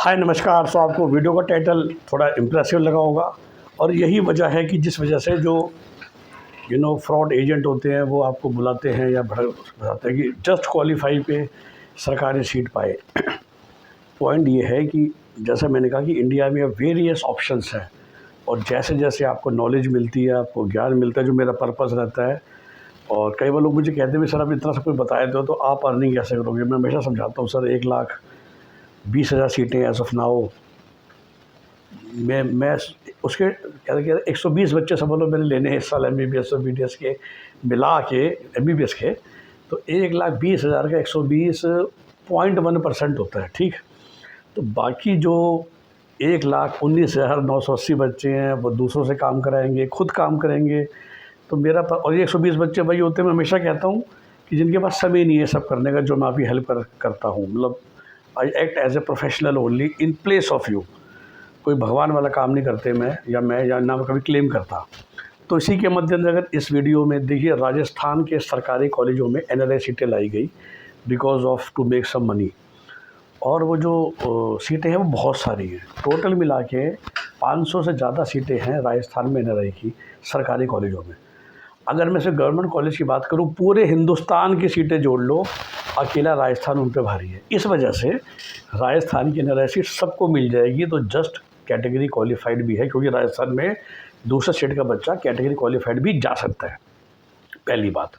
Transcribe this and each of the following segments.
हाय नमस्कार। सो आपको वीडियो का टाइटल थोड़ा इम्प्रेसिव लगा होगा और यही वजह है कि जिस वजह से जो फ्रॉड एजेंट होते हैं वो आपको बुलाते हैं या बताते हैं कि जस्ट क्वालिफाई पे सरकारी सीट पाए। पॉइंट ये है कि जैसा मैंने कहा कि इंडिया में वेरियस ऑप्शंस हैं और जैसे जैसे आपको नॉलेज मिलती है, आपको ज्ञान मिलता है, जो मेरा पर्पस रहता है। और कई बार लोग मुझे कहते हैं सर आप इतना सब कुछ बताए थे तो आप अर्निंग कैसे करोगे। मैं हमेशा समझाता हूँ सर 1,20,000 सीटें एज ऑफ नाउ मैं उसके कहते 120 बच्चे समझ लो मैंने लेने हैं इस साल MBBS और BDS के मिला के MBBS के। तो 1,20,000 का 120.1% होता है, ठीक। तो बाकी जो 1,19,980 बच्चे हैं वो दूसरों से काम कराएंगे, खुद काम करेंगे। तो और ये 120 बच्चे वही होते हैं। मैं हमेशा कहता हूँ कि जिनके पास समय नहीं है सब करने का, जो मैं आपकी हेल्प करता हूँ। मतलब I act as a professional only in place of you. कोई भगवान वाला काम नहीं करते मैं ना कभी क्लेम करता। तो इसी के मद्देनज़र इस वीडियो में देखिए, राजस्थान के सरकारी कॉलेजों में NRI सीटें लाई गई because of to make some money. और वो जो सीटें हैं वो बहुत सारी हैं, टोटल मिला के 500 से ज़्यादा सीटें हैं राजस्थान में NRI की सरकारी कॉलेजों में। अगर मैं सिर्फ गवर्नमेंट कॉलेज की बात करूं, पूरे हिंदुस्तान की सीटें जोड़ लो, अकेला राजस्थान उन पे भारी है। इस वजह से राजस्थान की NRI सीट सबको मिल जाएगी। तो जस्ट कैटेगरी क्वालिफाइड भी है, क्योंकि राजस्थान में दूसरे स्टेट का बच्चा कैटेगरी क्वालिफाइड भी जा सकता है। पहली बात,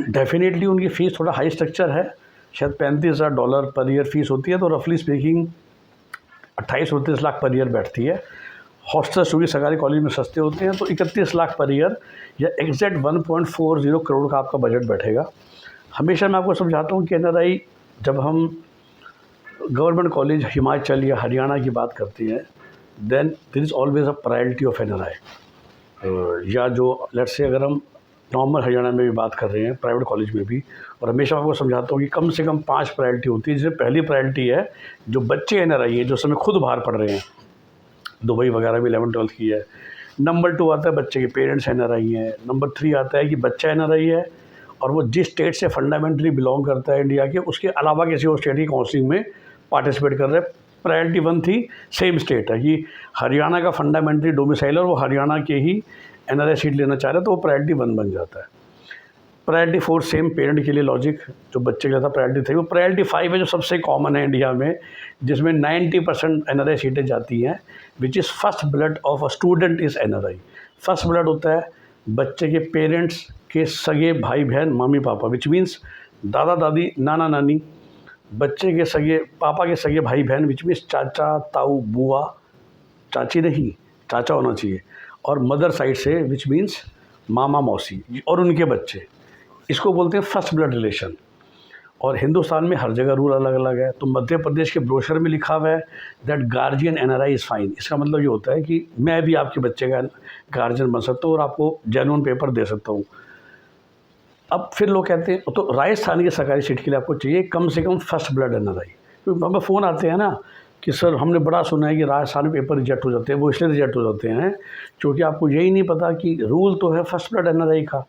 डेफिनेटली उनकी फ़ीस थोड़ा हाई स्ट्रक्चर है, शायद $35,000 पर ईयर फ़ीस होती है। तो रफली स्पीकिंग 28-29 लाख पर ईयर बैठती है। हॉस्टल्स चूँकि सरकारी कॉलेज में सस्ते होते हैं तो 31 लाख पर ईयर या एग्जैक्ट 1.40 करोड़ का आपका बजट बैठेगा। हमेशा मैं आपको समझाता हूँ कि NRI, जब हम गवर्नमेंट कॉलेज हिमाचल या हरियाणा की बात करते हैं, then there is always a priority of NRI। या जो लेट्स से अगर हम नॉर्मल हरियाणा में भी बात कर रहे हैं, प्राइवेट कॉलेज में भी, और हमेशा आपको समझाता हूँ कि कम से कम 5 प्रायोरिटी होती है। जिसमें पहली प्रायोरिटी है जो बच्चे NRI हैं, जो समय खुद बाहर पढ़ रहे हैं, दुबई वगैरह भी 11th-12th की है। नंबर 2 आता है बच्चे के पेरेंट्स NRI हैं। नंबर 3 आता है कि बच्चा NRI है और वो जिस स्टेट से फंडामेंटली बिलोंग करता है इंडिया के, उसके अलावा किसी और स्टेट की काउंसलिंग में पार्टिसिपेट कर रहे हैं। प्रायोरिटी 1 थी सेम स्टेट है कि हरियाणा का फंडामेंटली डोमिसाइल और वो हरियाणा के ही NRI सीट लेना चाह रहे हैं, तो वो प्रायोरिटी 1 बन जाता है। प्रायोरिटी 4 सेम पेरेंट के लिए लॉजिक, जो बच्चे का था प्रायोरिटी 3। वो प्रायोरिटी 5 है जो सबसे कॉमन है इंडिया में, जिसमें 90% NRI सीटें जाती हैं, which is first blood of a student is NRI। First blood होता है बच्चे के पेरेंट्स के सगे भाई बहन, मम्मी पापा, विच मीन्स दादा दादी, नाना नानी। बच्चे के सगे पापा के सगे भाई बहन, विच मीन्स चाचा ताऊ बुआ, चाची नहीं चाचा होना चाहिए। और मदर साइड से विच मीन्स मामा मौसी और उनके बच्चे। इसको बोलते हैं फर्स्ट ब्लड रिलेशन। और हिंदुस्तान में हर जगह रूल अलग अलग है। तो मध्य प्रदेश के ब्रोशर में लिखा हुआ है that guardian NRI is fine. इसका मतलब ये होता है कि मैं भी आपके बच्चे का गार्जियन बन सकता हूँ और आपको जेन्युइन पेपर दे सकता हूँ। अब फिर लोग कहते हैं तो राजस्थान की सरकारी सीट के लिए आपको चाहिए कम से कम फर्स्ट ब्लड NRI। क्योंकि हमें फ़ोन आते हैं ना कि सर हमने बड़ा सुना है कि राजस्थान में पेपर रिजेक्ट हो जाते हैं। वो इसलिए रिजेक्ट हो जाते हैं क्योंकि आपको यही नहीं पता कि रूल तो है फर्स्ट ब्लड NRI का,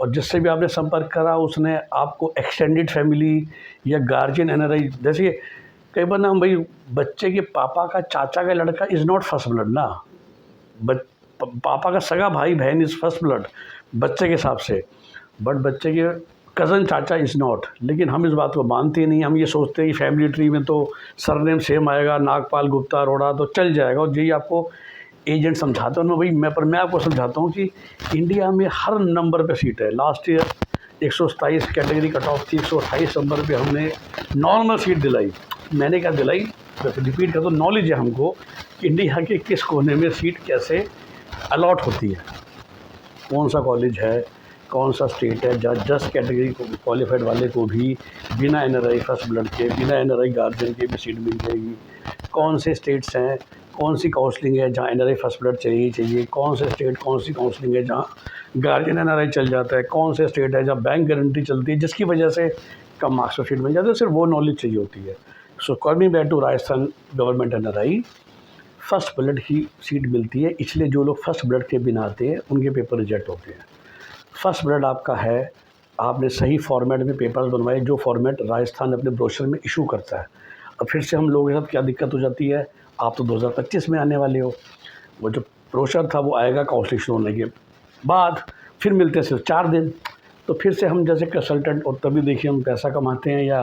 और जिससे भी आपने संपर्क करा उसने आपको एक्सटेंडेड फैमिली या गार्जियन NRI, जैसे कई बार ना भाई बच्चे के पापा का चाचा का लड़का इज़ नॉट फर्स्ट ब्लड ना। पापा का सगा भाई बहन इज़ फर्स्ट ब्लड बच्चे के हिसाब से, बट बच्चे के कज़न चाचा इज़ नॉट। लेकिन हम इस बात को मानते नहीं। हम ये सोचते हैं कि फैमिली ट्री में तो सरनेम सेम आएगा, नागपाल गुप्ता अरोड़ा तो चल जाएगा, और यही आपको एजेंट समझाते हैं। मैं आपको समझाता हूँ कि इंडिया में हर नंबर पे सीट है। Last year 127 category cut off थी, 128 नंबर पे हमने नॉर्मल सीट दिलाई। मैंने क्या दिलाई, रिपीट कर दो, नॉलेज है हमको कि इंडिया के किस कोने में सीट कैसे अलॉट होती है, कौन सा कॉलेज है, कौन सा स्टेट है जहाँ जस्ट कैटेगरी क्वालिफाइड वाले को भी बिना NRI फर्स्ट ब्लड के, बिना NRI गार्जियन के भी सीट मिल जाएगी। कौन से स्टेट्स हैं, कौन सी काउंसलिंग है जहाँ NRI फर्स्ट ब्लड चाहिए, कौन से स्टेट कौन सी काउंसलिंग है जहाँ गार्जियन NRI चल जाता है, कौन से स्टेट है जहाँ बैंक गारंटी चलती है जिसकी वजह से कम मार्क्स पर सीट मिल जाती है। सिर्फ वो नॉलेज चाहिए होती है। So coming back to Rajasthan government NRI, first blood की सीट मिलती है, इसलिए जो लोग फर्स्ट ब्लड के बिना आते हैं उनके पेपर रिजेक्ट होते हैं। फर्स्ट ब्लड आपका है, आपने सही फॉर्मेट में पेपर्स बनवाए, जो फॉर्मेट राजस्थान अपने ब्रोशर में इशू करता है। अब फिर से हम लोगों के साथ क्या दिक्कत हो जाती है, आप तो 2025 में आने वाले हो, वो जो ब्रोशर था वो आएगा काउंसलिंग शुरू होने के बाद, फिर मिलते हैं सिर्फ 4 दिन। तो फिर से हम जैसे कंसल्टेंट, और तभी देखिए हम पैसा कमाते हैं या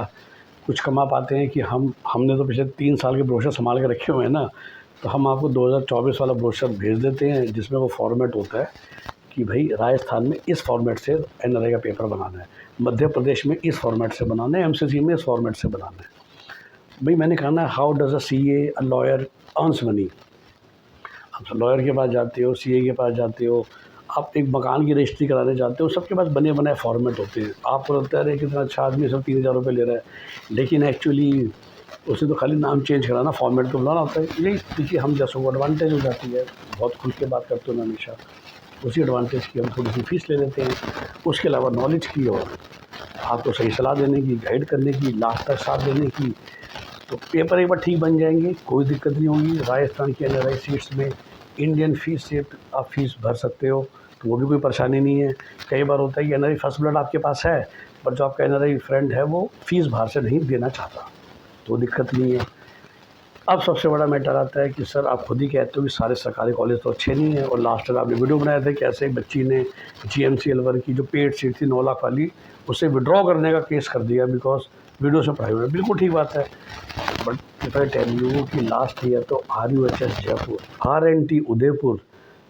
कुछ कमा पाते हैं कि हमने तो पिछले 3 साल के ब्रोशर संभाल के रखे हुए हैं ना, तो हम आपको 2024 वाला ब्रोशर भेज देते हैं, जिसमें वो फॉर्मेट होता है कि भाई राजस्थान में इस फॉर्मेट से एनआरआई का पेपर बनाना है, मध्य प्रदेश में इस फॉर्मेट से बनाना है, एमसीसी में इस फॉर्मेट से बनाना है। भाई मैंने कहा ना, how does a CA a lawyer earns money. आप लॉयर के पास जाते हो, सीए के पास जाते हो, आप एक मकान की रजिस्ट्री कराने जाते हो, सबके पास बने बनाए फॉर्मेट होते हैं। आपको लगता है कितना अच्छा आदमी, सब 3000 रुपये ले रहा है, लेकिन एक्चुअली उसे तो खाली नाम चेंज कराना, फॉर्मेट तो बुलाना होता है। यही देखिए हम जैसों को एडवांटेज हो जाती है, बहुत खुल के बात करते हो मैं हमेशा, उसी एडवांटेज की हम थोड़ी सी फीस ले लेते हैं, उसके अलावा नॉलेज की और आपको सही सलाह देने की, गाइड करने की, लास्ट तक साथ देने की। तो पेपर एक बार ठीक बन जाएंगे, कोई दिक्कत नहीं होगी। राजस्थान की एनआरआई सीट्स में इंडियन फीस से आप फीस भर सकते हो, तो वो भी कोई परेशानी नहीं है। कई बार होता है कि एनआरआई फर्स्ट ब्लड आपके पास है, पर जो आपका एनआरआई फ्रेंड है वो फीस बाहर से नहीं देना चाहता, तो दिक्कत नहीं है। अब सबसे बड़ा मैटर आता है कि सर आप खुद ही कहते हो कि सारे सरकारी कॉलेज तो अच्छे नहीं हैं, और लास्ट में आपने वीडियो बनाया था कि ऐसे एक बच्ची ने जीएमसी अलवर की जो पेड सीट थी 9 लाख वाली, उसे विड्रॉ करने का केस कर दिया बिकॉज वीडियो से पढ़ाई हुई। बिल्कुल ठीक बात है, but if I tell you कि लास्ट ईयर तो RUHS जयपुर, RNT उदयपुर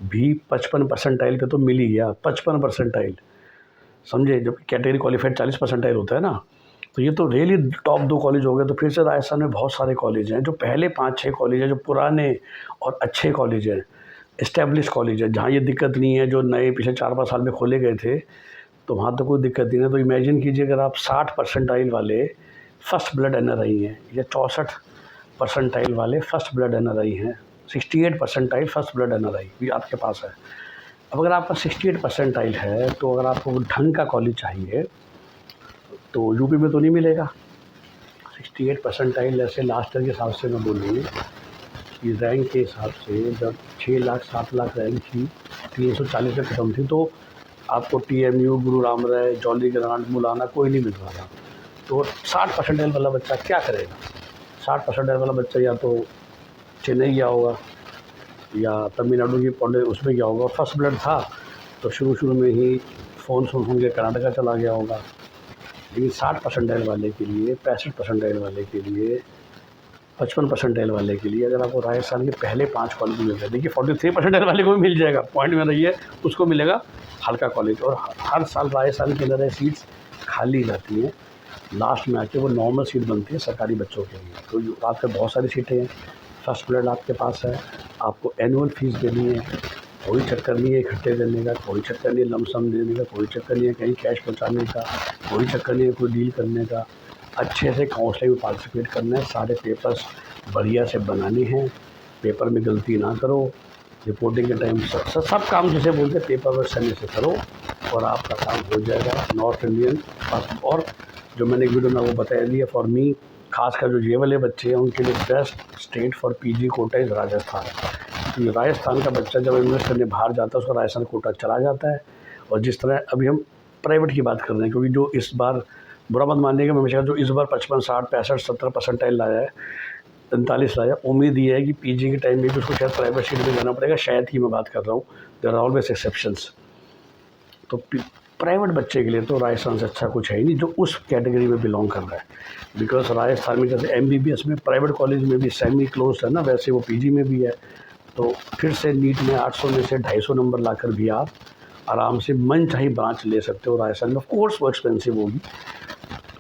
भी 55 परसेंटाइल पे तो मिल ही गया। 55 परसेंटाइल, समझे, जब कैटेगरी क्वालिफाइड 40 परसेंटाइल होता है ना, तो ये तो रियली टॉप 2 कॉलेज हो गए। तो फिर से राजस्थान में बहुत सारे कॉलेज हैं, जो पहले 5-6 कॉलेज हैं, जो पुराने और अच्छे कॉलेज हैं, इस्टेब्लिश कॉलेज है, जहाँ ये दिक्कत नहीं है। जो नए पिछले 4-5 साल में खोले गए थे, तो वहाँ तो कोई दिक्कत नहीं है। तो इमेजिन कीजिए अगर आप 60 परसेंटाइल वाले फर्स्ट ब्लड एनआरआई हैं, या 64 परसेंटाइल वाले फर्स्ट ब्लड एनआरआई हैं, 68 परसेंटाइल फर्स्ट ब्लड एनआरआई भी आपके पास है। अब अगर आपका 68 परसेंटाइल है, तो अगर आपको ढंग का कॉलेज चाहिए तो यूपी में तो नहीं मिलेगा। 68 परसेंटाइल ऐसे लास्ट ईयर के हिसाब से मैं बोलूँ कि रैंक के हिसाब से जब 6 लाख 7 लाख रैंक थी, 340 में ख़त्म थी, तो आपको TMU, गुरु राम राय, जॉली ग्रांट, मुलाना कोई नहीं मिल रहा था। तो 60 परसेंटाइल वाला बच्चा क्या करेगा? 60 परसेंटाइल वाला बच्चा या तो चेन्नई गया होगा, या तमिलनाडु की पॉन्डे उसमें गया होगा। फर्स्ट ब्लड था तो शुरू में ही फ़ोन सुन के कर्नाटका चला गया होगा। लेकिन 60 परसेंटाइल वाले के लिए, 65 परसेंटाइल वाले के लिए, 55 परसेंटाइल वाले के लिए अगर आपको राजस्थान के पहले 5 कॉलेज मिल जाए, देखिए 43 परसेंटाइल वाले को भी मिल जाएगा, पॉइंट में रही है, उसको मिलेगा हल्का कॉलेज। और हर साल राजस्थान के अंदर सीट्स खाली रहती हैं, लास्ट में आके वो नॉर्मल सीट बनती है सरकारी बच्चों के लिए। तो आपके बहुत सारी सीटें हैं, फर्स्ट ब्लड आपके पास है, आपको एनुअल फीस देनी है, कोई चक्कर नहीं है इकट्ठे देने का, कोई चक्कर नहीं है लमसम देने का, कोई चक्कर नहीं है कहीं कैश पहुंचाने का, कोई चक्कर नहीं है कोई डील करने का। अच्छे से काउंसलिंग में पार्टिसिपेट करना है, सारे पेपर्स बढ़िया से बनाने हैं, पेपर में गलती ना करो, रिपोर्टिंग के टाइम सब काम जिसे बोलते हैं पेपर वर्क समय से करो, और आपका काम हो जाएगा। नॉर्थ इंडियन फर्स्ट, और जो मैंने एक वीडियो में वो बताया दिया, फॉर मी खासकर जो ये वाले बच्चे हैं उनके लिए best state for PG quota is Rajasthan. तो राजस्थान का बच्चा जब इन्वेस्ट करने बाहर जाता है, उसका राजस्थान कोटा चला जाता है। और जिस तरह अभी हम प्राइवेट की बात कर रहे हैं, क्योंकि जो इस बार, बुरा मत मानिएगा, मैं हमेशा जो इस बार 55, 60, 65, 70 परसेंटाइल लाया है, 43 लाया, उम्मीद ये है कि PG के टाइम में भी उसको शायद प्राइवेट सीट में जाना पड़ेगा, शायद की मैं बात कर रहा हूँ, देयर आर ऑलवेज एक्सेप्शंस। तो प्राइवेट बच्चे के लिए तो राजस्थान से अच्छा कुछ है ही नहीं, जो उस कैटेगरी में बिलोंग कर रहा है। बिकॉज राजस्थान में जैसे MBBS में प्राइवेट कॉलेज में भी सेमी क्लोज है ना, वैसे वो PG में भी है। तो फिर से नीट में 800 में से 250 नंबर लाकर भी आप आराम से मन चाही ब्रांच ले सकते हो राजस्थान में। ऑफ कोर्स वो एक्सपेंसिव होगी,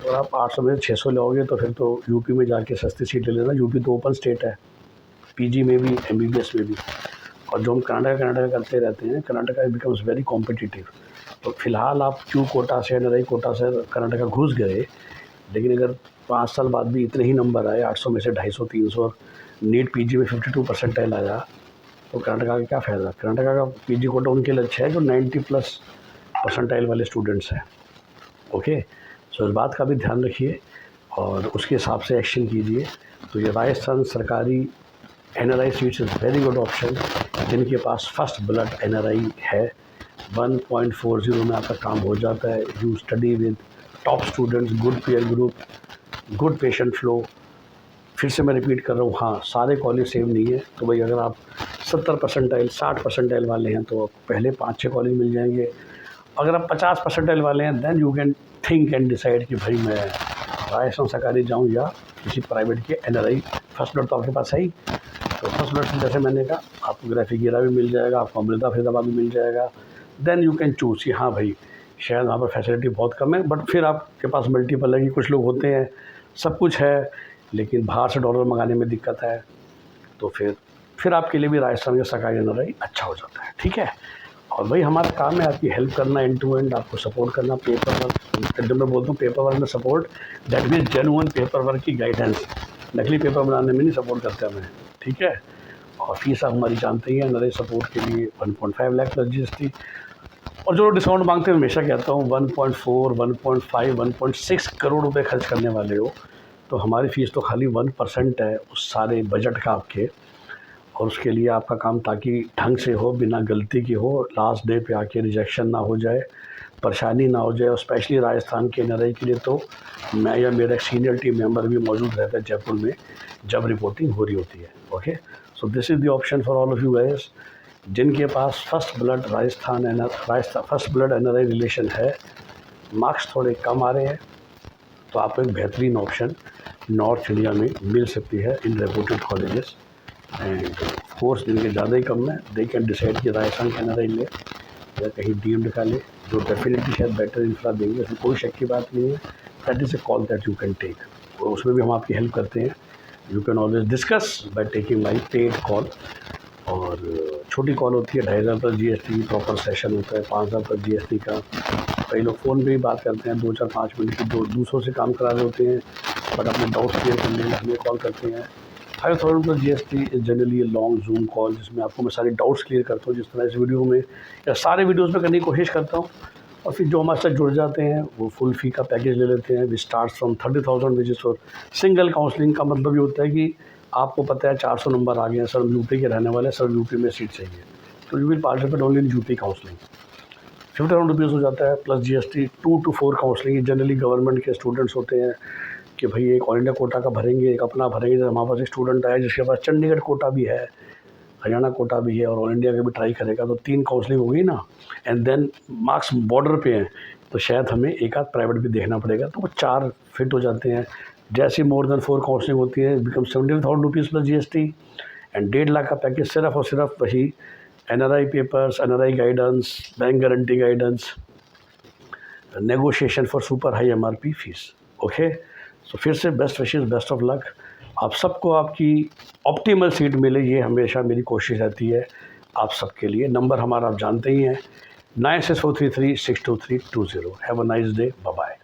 और आप 800 में से 600 लोगे तो फिर तो यूपी में जाके सस्ती सीट ले लेना। यूपी तो ओपन स्टेट है, PG में भी, MBBS में भी। और जो हम कर्नाटका करते रहते हैं, कर्नाटका बिकम्स वेरी कॉम्पिटिटिव। तो फिलहाल आप क्यू कोटा से, एनआरआई कोटा से कर्नाटका घुस गए, लेकिन अगर 5 साल बाद भी इतने ही नंबर आए, 800 में से 250, 300, नीट PG में 52 परसेंटाइल आया, तो कर्नाटका का क्या फ़ायदा? कर्नाटका का PG कोटा उनके लिए अच्छा है जो 90+ परसेंटाइल वाले स्टूडेंट्स हैं। ओके, सो इस बात का भी ध्यान रखिए और उसके हिसाब से एक्शन कीजिए। तो ये राजस्थान सरकारी NRI seats is very good option. जिनके पास फर्स्ट ब्लड NRI है, 1.40 में आपका काम हो जाता है। You study with top students, good peer group, good patient flow, फिर से मैं रिपीट कर रहा हूँ, हाँ सारे कॉलेज सेम नहीं है। तो भाई अगर आप 70 परसेंटाइल 60 परसेंटाइल वाले हैं तो पहले 5-6 कॉलेज मिल जाएंगे। अगर आप 50 परसेंटाइल वाले हैं then you can think and decide कि भाई मैं राजस्थान सरकारी जाऊँ या किसी प्राइवेट के NRI। फर्स्ट ब्लड तो आपके पास है ही, तो फर्स्ट ब्लड से जैसे मैंने कहा आपको ग्राफिकेरा भी मिल जाएगा, आपको अमृता फरीदाबाद भी मिल जाएगा। देन यू कैन चूज़ कि हाँ भाई शायद वहाँ पर फैसिलिटी बहुत कम है, बट फिर आपके पास मल्टीपल है कि कुछ लोग होते हैं सब कुछ है लेकिन बाहर से डॉलर मंगाने में दिक्कत है, तो फिर आपके लिए भी राजस्थान का सरकारी NRI अच्छा हो जाता है, ठीक है। और भाई हमारा काम है आपकी हेल्प करना, एंड टू एंड आपको सपोर्ट करना। पेपर वर्क, जब मैं बोलता हूँ पेपर वर्क में support, that means genuine paper work की गाइडेंस, नकली पेपर बनाने में नहीं सपोर्ट करते हमें, ठीक है। और फीस आप हमारी जानते ही हैं, NRI सपोर्ट के लिए 1.5 लाख प्लस GST। और जो लोग डिस्काउंट मांगते हैं हमेशा कहता हूँ 1.4, 1.5, 1.6 करोड़ रुपए खर्च करने वाले हो तो हमारी फ़ीस तो खाली 1% है उस सारे बजट का आपके। और उसके लिए आपका काम ताकि ढंग से हो, बिना गलती के हो, लास्ट डे पे आके रिजेक्शन ना हो जाए, परेशानी ना हो जाए। और स्पेशली राजस्थान के NRI के लिए तो मैं या मेरा एक सीनियर टीम मेंबर भी मौजूद रहता है जयपुर में जब रिपोर्टिंग हो रही होती है। Okay, so this is the option for all of you guys जिनके पास first blood Rajasthan first blood NRI relation है, मार्क्स थोड़े कम आ रहे हैं, तो आपको एक बेहतरीन ऑप्शन नॉर्थ इंडिया में मिल सकती है इन रेपुटेड कॉलेजेस। एंड कोर्स जिनके ज़्यादा ही कम है दे कैन डिसाइड कि राजस्थान के NRI ले या कहीं DMD का ले, जो डेफिनेटली शायद बेटर इंफ्रा देंगे, उसमें कोई शक की बात नहीं है। That is a call that you can take, और उसमें भी हम आपकी हेल्प करते हैं। You can always discuss by taking my paid call. और छोटी कॉल होती है 2,500 पर GST, प्रॉपर सेशन होता है 5,000 पर GST का। कई लोग फ़ोन पे भी बात करते हैं 2-4-5 मिनट की, दूसरों से काम करा रहे होते हैं बट अपने डाउट्स क्लियर करने के लिए हमें कॉल करते हैं। 5,000 पर GST is generally a long zoom call जिसमें आपको मैं सारे डाउट्स क्लियर करता हूँ, जिस तरह इस वीडियो में या सारे वीडियोज़ में करने की कोशिश करता हूँ। और फिर जो हमारे साथ जुड़ जाते हैं वो फुल फ़ी का पैकेज ले लेते हैं। We start from 30,000 which is for single counselling. का मतलब ये होता है कि आपको पता है 400 नंबर आ गए हैं, सर यूपी के रहने वाले, सर यूपी में सीट चाहिए, तो you will participate only in UP counselling. 50,000 rupees हो जाता है plus GST। 2 to 4 counselling generally government के स्टूडेंट्स होते हैं कि भाई एक ऑल इंडिया कोटा का भरेंगे, एक अपना भरेंगे। जैसे हमारे पास एक स्टूडेंट आया जिसके पास चंडीगढ़ कोटा भी है, हरियाणा कोटा भी है और ऑल इंडिया का भी ट्राई करेगा, तो 3 काउंसलिंग हो गई ना। एंड देन मार्क्स बॉर्डर पे हैं तो शायद हमें एक आध प्राइवेट भी देखना पड़ेगा, तो वो 4 फिट हो जाते हैं। जैसे मोर देन 4 काउंसलिंग होती है become 70,000 rupees plus GST। And 1.5 lakh का पैकेज सिर्फ और सिर्फ वही NRI papers, NRI guidance, bank guarantee guidance, negotiation for super high MRP fees. Okay, so फिर से best wishes, best of luck. आप सबको आपकी ऑप्टिमल सीट मिले ये हमेशा मेरी कोशिश रहती है आप सबके लिए। नंबर हमारा आप जानते ही हैं 9643362320। Have a nice day, bye bye.